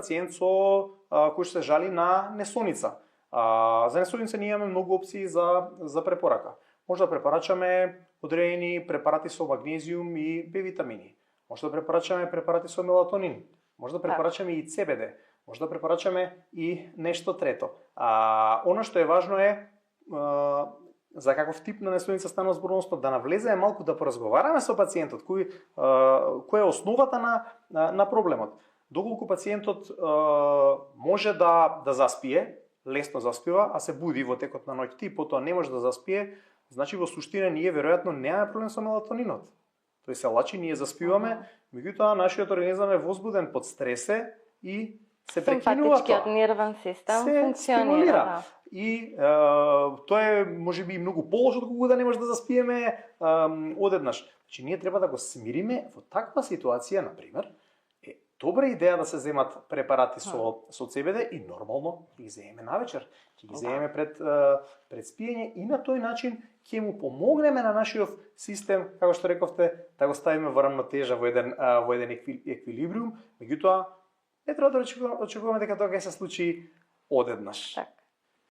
пациент кој се жали на несоница. За несоница ние имаме многу опции за препорака. Може да препорачаме одредени препарати со магнезиум и Б витамини. Може да препорачаме препарати со мелатонин. Може да препорачаме и ЦБД. Може да препорачаме и нешто трето. Она што е важно е за каков тип на несоница станува збор, односно да навлеземе малку да поразговараме со пациентот која е основата на проблемот. Доколку пациентот може да заспие, лесно заспива, а се буди во текот на ноќта и потоа не може да заспие, значи во суштина ние веројатно немаме проблем со мелатонинот. Тој се лачи, ние заспиваме, меѓутоа нашиот организам е возбуден под стресе и се прекинува тоа. Симпатичкиот нервен систем функционира. И тоа е можеби многу полош од кога да не може да заспиеме одеднаш. Значи ние треба да го смириме во таква ситуација, на пример, добра идеја да се земат препарати со ЦБД и нормално ќе ги земеме навечер, ќе ги земеме пред спиење и на тој начин ќе му помогнеме на нашиот систем, како што рековте, да го ставиме во рамнотежа, во еден еквилибриум, меѓутоа не треба да очекуваме дека тоа ќе се случи одеднаш.